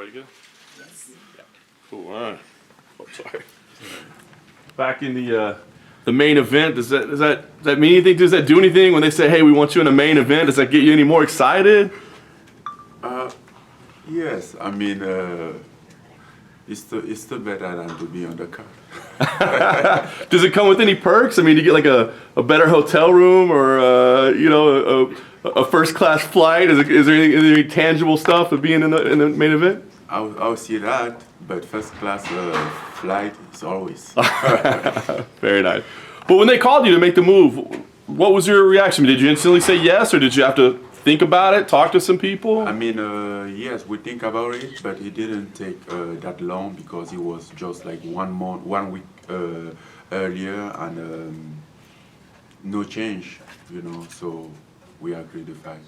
Everybody good? Yes. Yeah. Cool. All right. Oh, sorry. Back in the main event, does that mean anything? Does that do anything when they say, "Hey, we want you in a main event"? Does that get you any more excited? Yes. I mean, it's still better than to be on the card. Does it come with any perks? I mean, do you get like a better hotel room or a first class flight? Is there any tangible stuff of being in the main event? I'll see that, but first class flight is always. Very nice. But when they called you to make the move, what was your reaction? Did you instantly say yes, or did you have to think about it, talk to some people? I mean, yes, we think about it, but it didn't take that long because it was just like 1 week earlier, and no change, so we agreed to fight.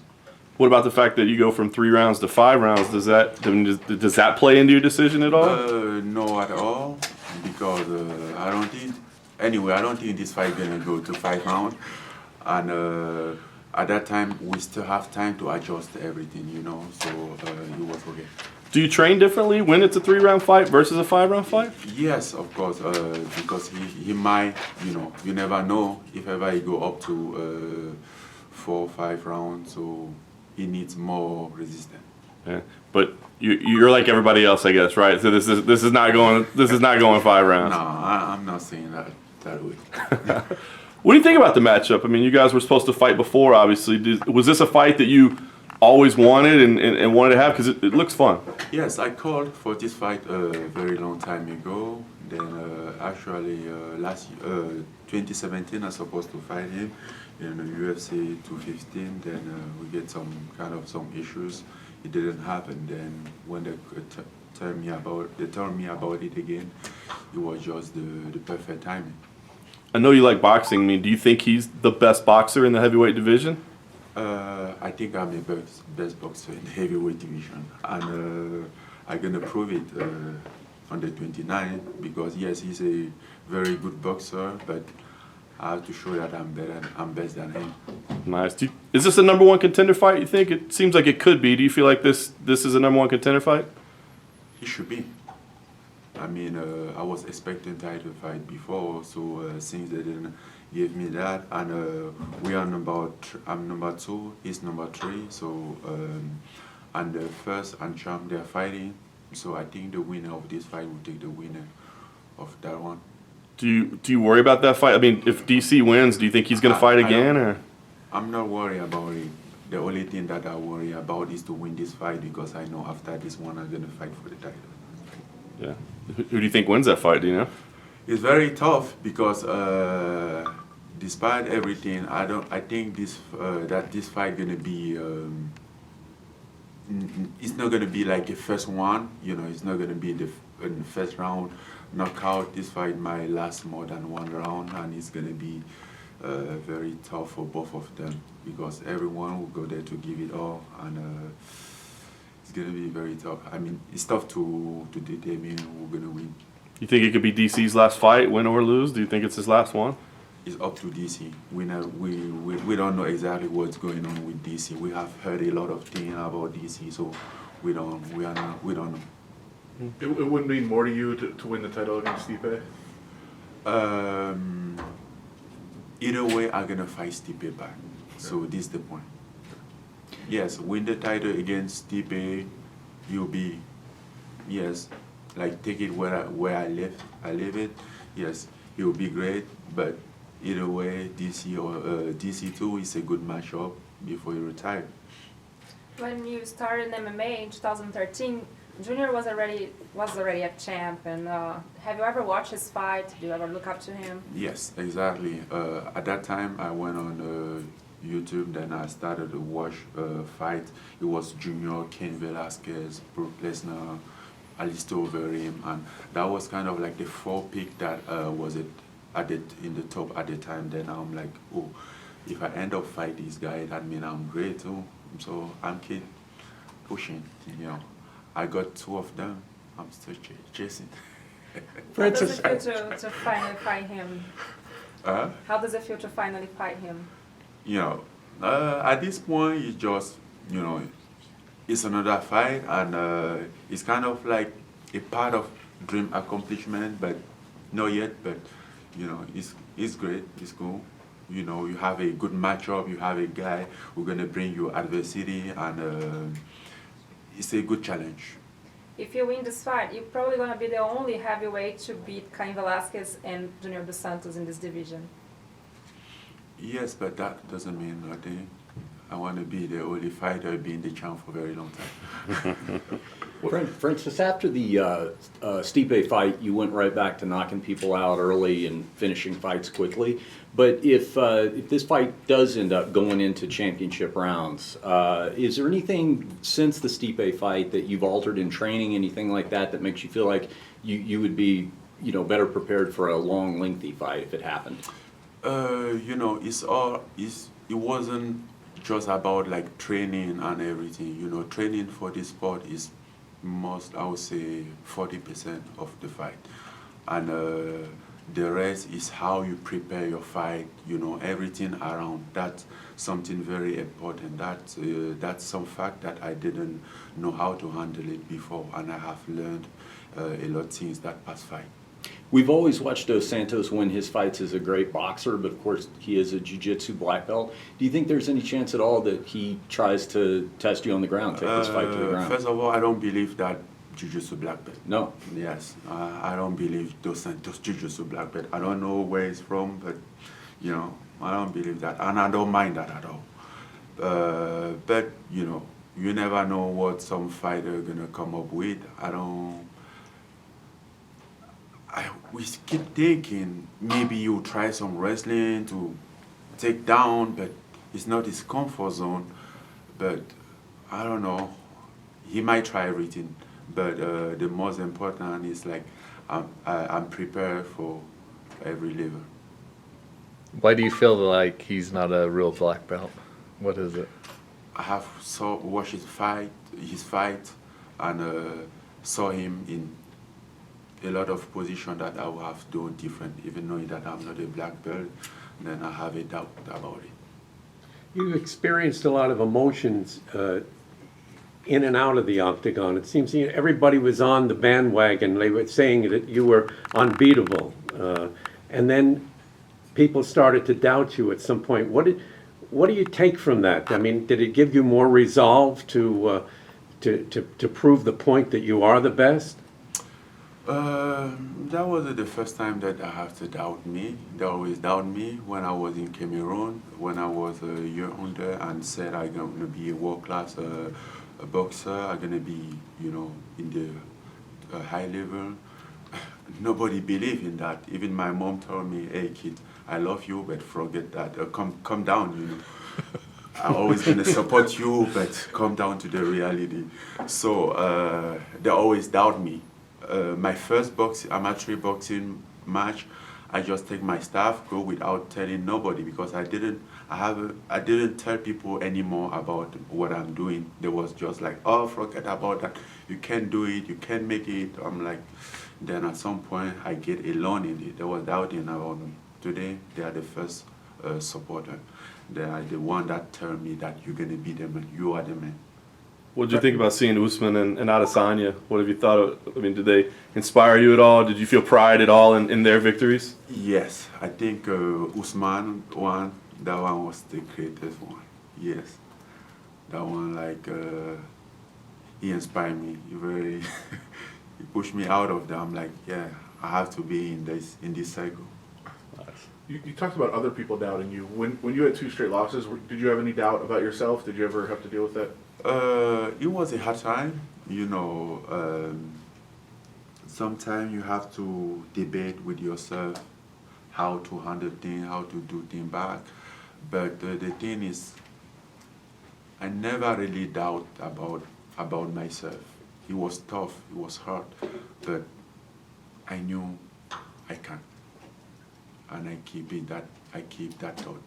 What about the fact that you go from 3 rounds to 5 rounds? Does that play into your decision at all? No, at all, because I don't think this fight gonna go to 5 rounds, and at that time we still have time to adjust everything, so it was okay. Do you train differently when it's a 3-round fight versus a 5-round fight? Yes, of course, because he might, you never know if ever he go up to 4 or 5 rounds, so he needs more resistance. Yeah, but you're like everybody else, I guess, right? So this is not going 5 rounds. No, I'm not saying that way. What do you think about the matchup? I mean, you guys were supposed to fight before, obviously. Was this a fight that you always wanted and wanted to have? Because it looks fun. Yes, I called for this fight a very long time ago. Then actually last year, 2017, I was supposed to fight him in the UFC 215. Then we get some issues. It didn't happen. Then when they told me about it again, it was just the perfect timing. I know you like boxing. I mean, do you think he's the best boxer in the heavyweight division? I think I'm the best boxer in the heavyweight division, and I'm gonna prove it on the 29th, because yes, he's a very good boxer, but I have to show that I'm best than him. Nice. Is this a #1 contender fight, you think? It seems like it could be. Do you feel like this is a #1 contender fight? He should be. I mean, I was expecting title fight before, so since they didn't give me that, and we are I'm number 2, he's number 3, so and the first and champ they're fighting, so I think the winner of this fight will take the winner of that one. Do you worry about that fight? I mean, if DC wins, do you think he's going to fight again, or? I'm not worried about it. The only thing that I worry about is to win this fight, because I know after this one I'm going to fight for the title. Yeah. Who do you think wins that fight, do you know? It's very tough, because despite everything, I think this fight gonna be it's not gonna be like the first one, it's not gonna be in the first round knockout. This fight might last more than 1 round, and it's gonna be very tough for both of them, because everyone will go there to give it all, and it's gonna be very tough. I mean, it's tough to determine who's gonna win. You think it could be DC's last fight, win or lose? Do you think it's his last one? It's up to DC. We don't know exactly what's going on with DC. We have heard a lot of things about DC, so we don't know. It wouldn't mean more to you to win the title against Stipe? Either way, I'm gonna fight Stipe back. So this is the point. Yes, win the title against Stipe, you'll be, yes, like take it where I live it. Yes, it will be great, but either way, DC or DC2 is a good matchup before you retire. When you started MMA in 2013, Junior was already a champ, and have you ever watched his fight? Do you ever look up to him? Yes, exactly. At that time, I went on YouTube, then I started to watch fight. It was Junior, Cain Velasquez, Brook Lesnar, Alistair Overeem, and that was kind of like the 4 pick that was in the top at the time. Then I'm like, oh, if I end up fight this guy, that means I'm great too. So I'm keep pushing, I got 2 of them. I'm still chasing. How does it feel to finally fight him? How does it feel to finally fight him? At this point, it's just, it's another fight, and it's kind of like a part of dream accomplishment, but not yet. But you know, it's great. It's cool. You know, you have a good matchup. You have a guy who's gonna bring you adversity, and it's a good challenge. If you win this fight, you're probably gonna be the only heavyweight to beat Cain Velasquez and Junior dos Santos in this division. Yes, but that doesn't mean nothing. I want to be the only fighter being the champ for a very long time. Francis, after the Stipe fight, you went right back to knocking people out early and finishing fights quickly. But if this fight does end up going into championship rounds, is there anything since the Stipe fight that you've altered in training, anything like that, that makes you feel like you would be, you know, better prepared for a long, lengthy fight if it happened? You know, it wasn't just about like training and everything. You know, training for this sport is most, I would say, 40% of the fight, and the rest is how you prepare your fight. You know, everything around. That's something very important. That's some fact that I didn't know how to handle it before, and I have learned a lot of things that past fight. We've always watched Dos Santos win his fights as a great boxer, but of course he is a jiu-jitsu black belt. Do you think there's any chance at all that he tries to test you on the ground, take this fight to the ground? First of all, I don't believe that jiu-jitsu black belt. No. Yes, I don't believe Dos Santos jiu-jitsu black belt. I don't know where it's from, but you know, I don't believe that, and I don't mind that at all. But you know, you never know what some fighter gonna come up with. We keep thinking maybe you try some wrestling to take down, but it's not his comfort zone. But I don't know. He might try everything, but the most important is like I'm prepared for every level. Why do you feel like he's not a real black belt? What is it? I have watched his fight, and saw him in a lot of positions that I would have done different, even knowing that I'm not a black belt. Then I have a doubt about it. You experienced a lot of emotions in and out of the octagon. It seems everybody was on the bandwagon. They were saying that you were unbeatable, and then people started to doubt you at some point. What do you take from that? I mean, did it give you more resolve to prove the point that you are the best? That wasn't the first time that I have to doubt me. They always doubt me. When I was in Cameroon, when I was a year older, and said I'm going to be a world-class boxer, I'm going to be, you know, in the high level. Nobody believed in that. Even my mom told me, "Hey kid, I love you, but forget that. Come down, you know. I'm always going to support you, but come down to the reality." So they always doubt me. My first amateur boxing match, I just take my stuff, go without telling nobody, because I didn't tell people anymore about what I'm doing. They was just like, "Oh, forget about that. You can't do it. You can't make it." I'm like, then at some point I get alone in it. They were doubting about me. Today they are the first supporter. They are the one that tell me that you're gonna be the man. You are the man. What did you think about seeing Guzman and Adesanya? What have you thought of? I mean, did they inspire you at all? Did you feel pride at all in their victories? Yes, I think Guzman that one was the greatest one. Yes, that one, like he inspired me. He pushed me out of that. I'm like, yeah, I have to be in this cycle. You talked about other people doubting you. When you had 2 straight losses, did you have any doubt about yourself? Did you ever have to deal with that? It was a hard time, you know. Sometimes you have to debate with yourself how to handle things, how to do things back. But the thing is, I never really doubt about myself. It was tough, it was hard, but I knew I can, and I keep that thought.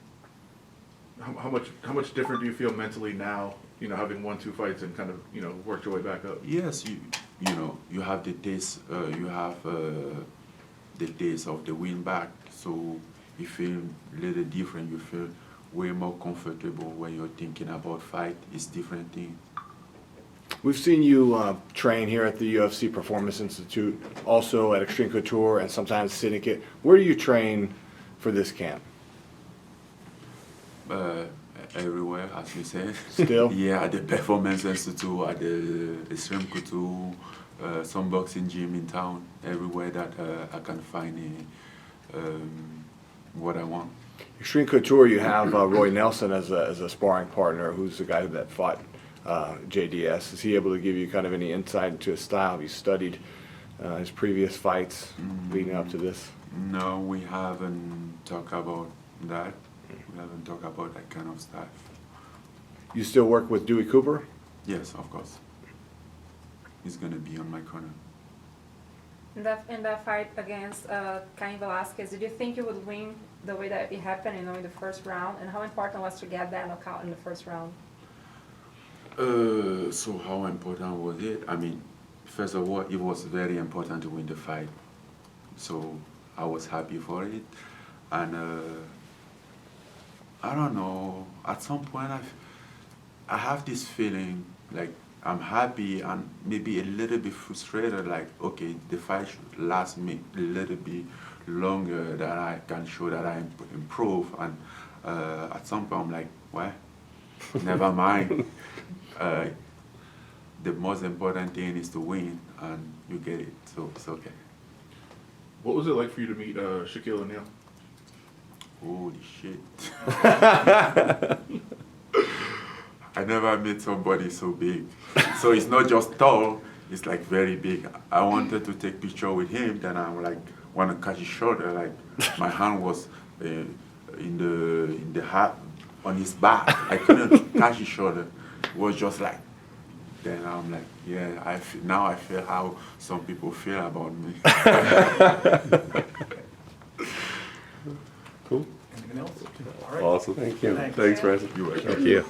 How much different do you feel mentally now? You know, having won 2 fights and kind of, you know, worked your way back up. Yes, you know, you have the taste. You have the taste of the win back. So you feel a little different. You feel way more comfortable when you're thinking about fight. It's different thing. We've seen you train here at the UFC Performance Institute, also at Extreme Couture and sometimes Syndicate. Where do you train for this camp? Everywhere, as you said. Still? Yeah, at the Performance Institute, at the Extreme Couture, some boxing gym in town, everywhere that I can find what I want. Extreme Couture, you have Roy Nelson as a sparring partner, who's the guy that fought JDS. Is he able to give you kind of any insight into his style? Have you studied his previous fights leading up to this? No, we haven't talked about that. We haven't talked about that kind of stuff. You still work with Dewey Cooper? Yes, of course. He's gonna be on my corner. In that fight against Cain Velasquez, did you think you would win the way that it happened, in the first round? And how important was to get that knockout in the first round? So how important was it? I mean, first of all, it was very important to win the fight. So I was happy for it. And I don't know, at some point I have this feeling like I'm happy and maybe a little bit frustrated, like, okay, the fight should last me a little bit longer, that I can show that I improve. And at some point I'm like, well, never mind. The most important thing is to win, and you get it, so it's okay. What was it like for you to meet Shaquille O'Neal? Holy shit. I never met somebody so big. So it's not just tall, it's like very big. I wanted to take picture with him, then I'm like, want to catch his shoulder, like my hand was in the hat on his back. I couldn't catch his shoulder. It was just like, then I'm like, yeah, now I feel how some people feel about me. Cool. Anything else? All right. Awesome. Thank you. Thanks. Thanks, Francis. You were Thank you.